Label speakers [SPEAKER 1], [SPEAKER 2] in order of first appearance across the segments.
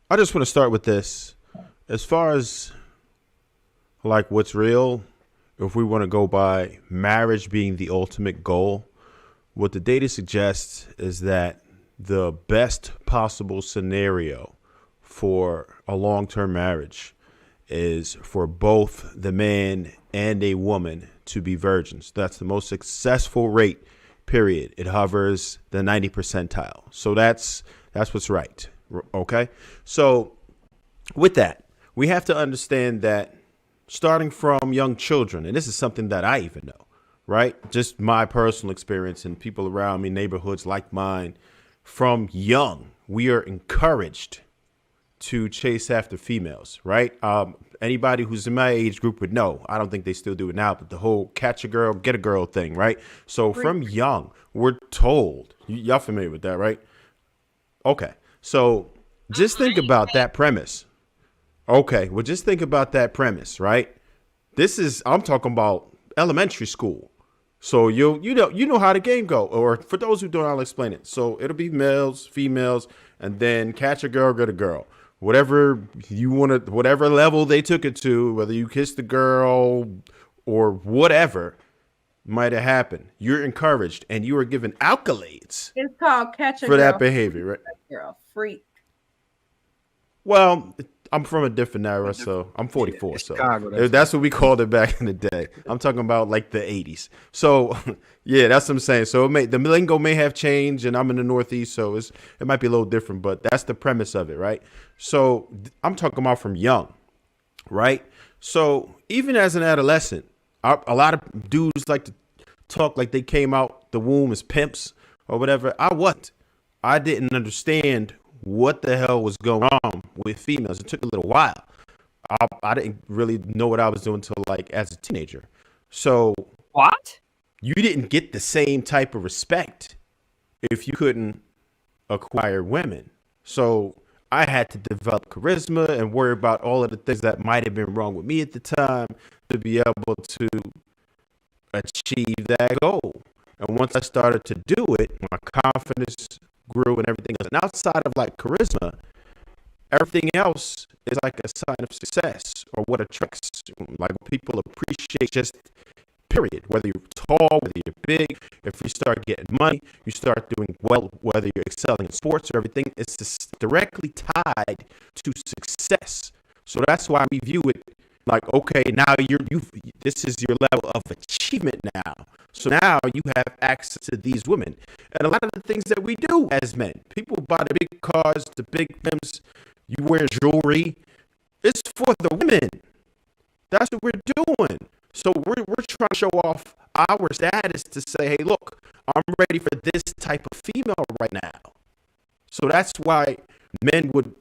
[SPEAKER 1] I just want to start with this. As far as like what's real, if we want to go by marriage being the ultimate goal, what the data suggests is that the best possible scenario for a long term marriage is for both the man and a woman to be virgins. That's the most successful rate, period. It hovers the 90 percentile. So that's what's right. Okay. So with that, we have to understand that starting from young children, and this is something that I even know, right? Just my personal experience and people around me, neighborhoods like mine, from young, we are encouraged to chase after females, right? Anybody who's in my age group would know. I don't think they still do it now, but the whole catch a girl, get a girl thing, right? So
[SPEAKER 2] Freak.
[SPEAKER 1] from young, we're told, y'all familiar with that, right? Okay. So just think about that premise. Okay. Well, just think about that premise, right? I'm talking about elementary school. So you know how the game go. Or for those who don't, I'll explain it. So it'll be males, females, and then catch a girl, get a girl. Whatever you want to, whatever level they took it to, whether you kiss the girl or whatever might have happened, you're encouraged and you are given accolades
[SPEAKER 2] It's called catch a
[SPEAKER 1] for that
[SPEAKER 2] girl, freak
[SPEAKER 1] behavior, right?
[SPEAKER 2] a girl, freak.
[SPEAKER 1] Well, I'm from a different era, so I'm
[SPEAKER 3] Yeah,
[SPEAKER 1] 44.
[SPEAKER 3] in
[SPEAKER 1] So
[SPEAKER 3] Chicago, that's
[SPEAKER 1] that's what we called it back in the day. I'm talking about like the 80s. So yeah, that's what I'm saying. So the lingo may have changed, and I'm in the Northeast, so it might be a little different, but that's the premise of it, right? So I'm talking about from young, right? So even as an adolescent, a lot of dudes like to talk like they came out the womb as pimps or whatever. I wasn't. I didn't understand what the hell was going on with females. It took a little while. I didn't really know what I was doing until like as a teenager. So
[SPEAKER 3] what?
[SPEAKER 1] you didn't get the same type of respect if you couldn't acquire women. So I had to develop charisma and worry about all of the things that might have been wrong with me at the time to be able to achieve that goal. And once I started to do it, my confidence grew and everything else. And outside of like charisma, everything else is like a sign of success or what attracts, like people appreciate just period. Whether you're tall, whether you're big, if you start getting money, you start doing well, whether you're excelling in sports or everything, it's just directly tied to success. So that's why we view it like, okay, now this is your level of achievement now. So now you have access to these women. And a lot of the things that we do as men, people buy the big cars, the big rims, you wear jewelry. It's for the women. That's what we're doing. So we're trying to show off our status to say, hey, look, I'm ready for this type of female right now. So that's why men would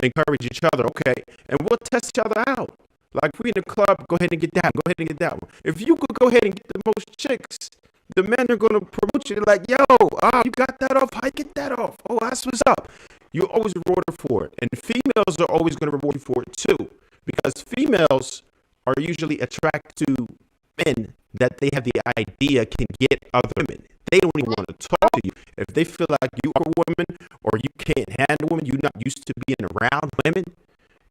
[SPEAKER 1] encourage each other, okay, and we'll test each other out. Like if we in the club, go ahead and get that. Go ahead and get that one. If you could go ahead and get the most chicks, the men are gonna promote you. They're like, yo, you got that off? I get that off. Oh, that's what's up. You're always rewarded for it, and females are always gonna reward you for it too, because females are usually attracted to men that they have the idea can get other women. They don't even want to talk to you if they feel like you are a woman or you can't handle women. You're not used to being around women,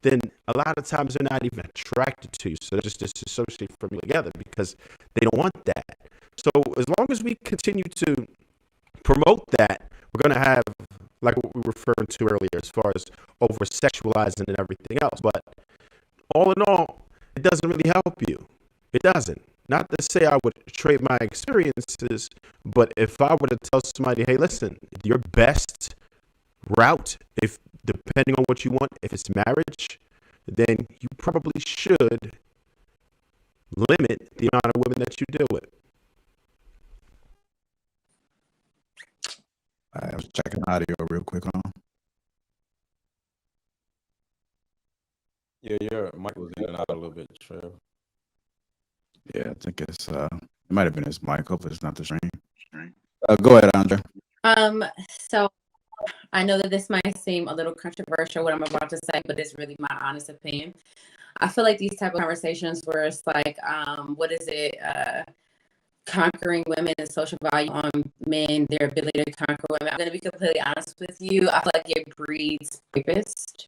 [SPEAKER 1] then a lot of times they're not even attracted to you. So they're just disassociate from you together because they don't want that. So as long as we continue to promote that, we're going to have, like what we were referring to earlier, as far as over sexualizing and everything else. But all in all, it doesn't really help you. It doesn't. Not to say I would trade my experiences, but if I were to tell somebody, hey, listen, your best route, if depending on what you want, if it's marriage, then you probably should limit the amount of women that you deal with.
[SPEAKER 4] I was checking audio real quick on.
[SPEAKER 5] Yeah, your mic was in and out a little bit, Trev.
[SPEAKER 4] Yeah, I think it might have been his mic. Hopefully it's not the stream. Go ahead, Andre.
[SPEAKER 6] So I know that this might seem a little controversial, what I'm about to say, but it's really my honest opinion. I feel like these type of conversations where it's like, what is it? Conquering women and social value on men, their ability to conquer women. I'm going to be completely honest with you. I feel like it breeds rapists.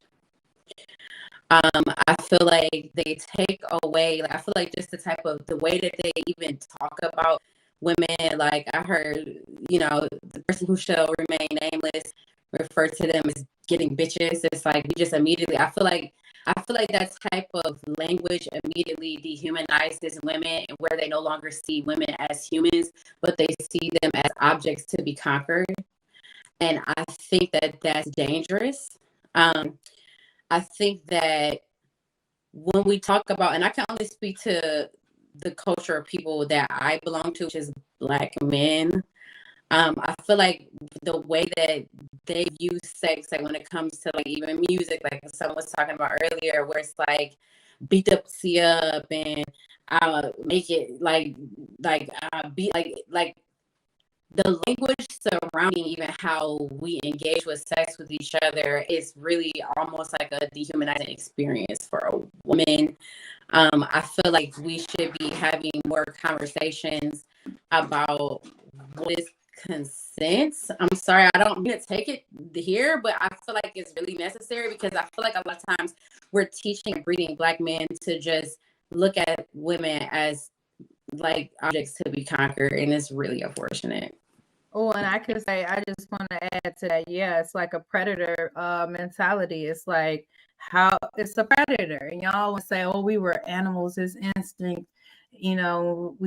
[SPEAKER 6] I feel like they take away, like, I feel like just the way that they even talk about women. Like, I heard, the person who shall remain nameless refer to them as getting bitches. It's like, we just immediately, I feel like that type of language immediately dehumanizes women, where they no longer see women as humans, but they see them as objects to be conquered. And I think that that's dangerous. I think that when we talk about, and I can only speak to the culture of people that I belong to, which is Black men. I feel like the way that they view sex, like when it comes to like even music, like someone was talking about earlier, where it's like beat the pussy up and make it be like the language surrounding even how we engage with sex with each other is really almost like a dehumanizing experience for a woman. I feel like we should be having more conversations about what is consent. I'm sorry, I don't mean to take it here, but I feel like it's really necessary, because I feel like a lot of times we're teaching and breeding Black men to just look at women as like objects to be conquered, and it's really unfortunate.
[SPEAKER 2] Oh, and I could say, I just want to add to that. Yeah, it's like a predator mentality. It's like how it's a predator, and y'all want to say, "Oh, we were animals. It's instinct." We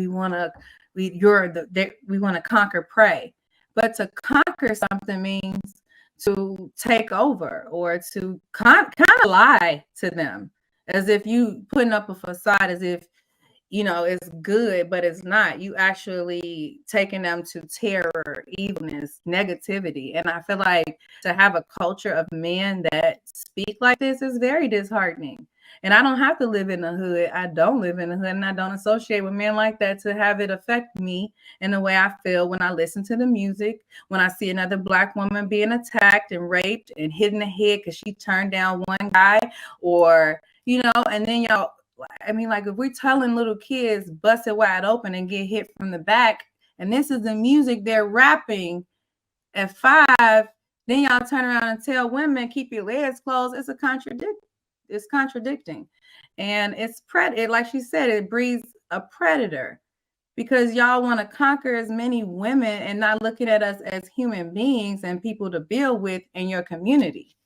[SPEAKER 2] want to, we want to conquer prey, but to conquer something means to take over or to kind of lie to them, as if you putting up a facade, as if it's good, but it's not. You actually taking them to terror, evilness, negativity. And I feel like to have a culture of men that speak like this is very disheartening. And I don't have to live in the hood. I don't live in the hood, and I don't associate with men like that to have it affect me in the way I feel when I listen to the music, when I see another Black woman being attacked and raped and hit in the head because she turned down one guy, or, and then y'all, I mean, like, if we're telling little kids bust it wide open and get hit from the back, and this is the music they're rapping at 5, then y'all turn around and tell women keep your legs closed. It's contradicting, and it's like she said, it breeds a predator, because y'all want to conquer as many women and not looking at us as human beings and people to build with in your community.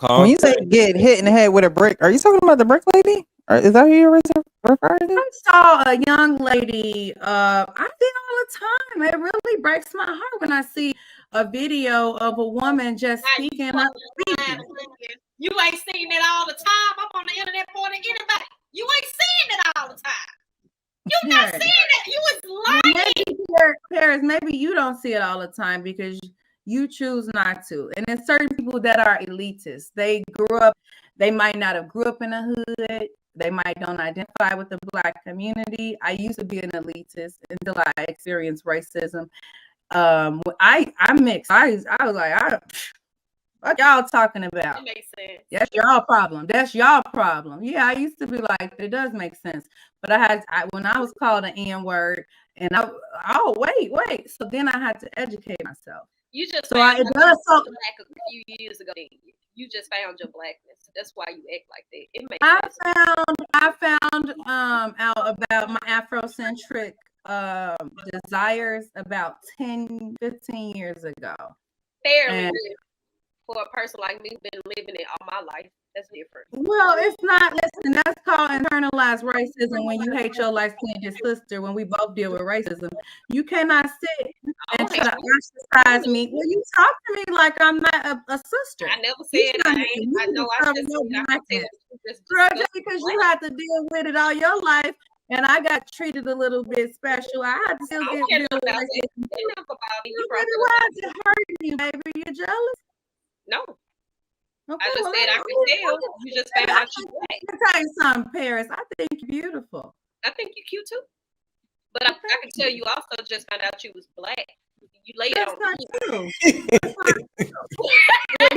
[SPEAKER 4] When you say get hit in the head with a brick, are you talking about the brick lady? Or is that who you're referring to?
[SPEAKER 2] I saw a young lady. I see it all the time. It really breaks my heart when I see a video of a woman just speaking up.
[SPEAKER 3] You ain't seen it all the time. I'm on the internet more than anybody. You ain't seeing it all the time. You not seeing it. You was lying.
[SPEAKER 2] Paris, maybe you don't see it all the time because you choose not to. And there's certain people that are elitists. They might not have grew up in a hood. They might don't identify with the Black community. I used to be an elitist until I experienced racism. I mixed. I was like, what y'all talking about?
[SPEAKER 3] It makes sense.
[SPEAKER 2] That's y'all problem. That's y'all problem. Yeah, I used to be like, it does make sense. But when I was called an N-word, and wait. So then I had to educate myself.
[SPEAKER 3] You just
[SPEAKER 2] found
[SPEAKER 3] it does so black a few years ago. You just found your Blackness. That's why you act like that. It makes sense.
[SPEAKER 2] I found out about my Afrocentric desires about 10, 15 years ago.
[SPEAKER 3] Fairly for a person like me who's been living it all my life. That's different.
[SPEAKER 2] Well, it's not. Listen, that's called internalized racism. When you hate your life-skinned sister, when we both deal with racism, you cannot sit and try to ostracize me. Well, you talk to me like I'm not a sister.
[SPEAKER 3] I never said I know. I just
[SPEAKER 2] girl, just because you had to deal with it all your life, and I got treated a little bit special, I had to still deal with it. Why is it hurting you, baby? You jealous?
[SPEAKER 3] No.
[SPEAKER 2] Okay,
[SPEAKER 3] I just said I can tell. You just found out you black.
[SPEAKER 2] Let me tell you something, Paris. I think you're beautiful.
[SPEAKER 3] I think you're cute too. But I can tell you also just found out you was black. You laid
[SPEAKER 2] That's
[SPEAKER 3] on
[SPEAKER 2] not true. And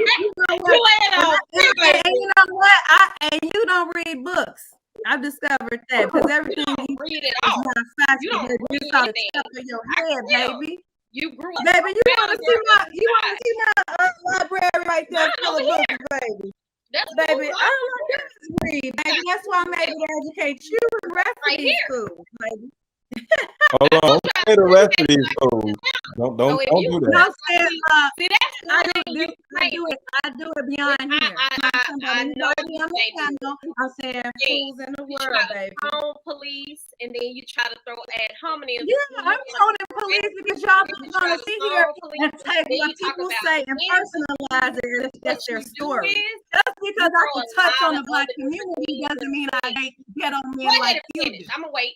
[SPEAKER 2] you know what? And you don't read books. I've discovered that because everything
[SPEAKER 3] you don't read it
[SPEAKER 2] is
[SPEAKER 3] all.
[SPEAKER 2] not fast.
[SPEAKER 3] You don't read
[SPEAKER 2] the top
[SPEAKER 3] anything.
[SPEAKER 2] of your head, baby.
[SPEAKER 3] You grew up.
[SPEAKER 2] Baby, you want to see my library right there full of
[SPEAKER 3] over
[SPEAKER 2] books, baby.
[SPEAKER 3] That's
[SPEAKER 2] Baby,
[SPEAKER 3] cool.
[SPEAKER 2] I don't like to read, baby. That's why I'm able to educate you and the rest of
[SPEAKER 3] Right
[SPEAKER 2] these
[SPEAKER 3] here.
[SPEAKER 2] schools, baby.
[SPEAKER 5] Hold on. Don't say the rest of these fools. Don't
[SPEAKER 3] So if you-
[SPEAKER 5] do that.
[SPEAKER 2] No, sis,
[SPEAKER 3] See, that's
[SPEAKER 2] I
[SPEAKER 3] one thing
[SPEAKER 2] do
[SPEAKER 3] you
[SPEAKER 2] it. I do it beyond here.
[SPEAKER 3] I know
[SPEAKER 2] Somebody on the
[SPEAKER 3] you say
[SPEAKER 2] channel. I'm saying fools in the
[SPEAKER 3] you
[SPEAKER 2] world,
[SPEAKER 3] try
[SPEAKER 2] baby.
[SPEAKER 3] to throw police, and then you try to throw ad hominem.
[SPEAKER 2] Yeah, I'm throwing police because y'all gonna sit here and take what people say and personalize it if that's their story. Just because I can touch on the black community doesn't mean I get on men like you do.
[SPEAKER 3] I'm gonna wait.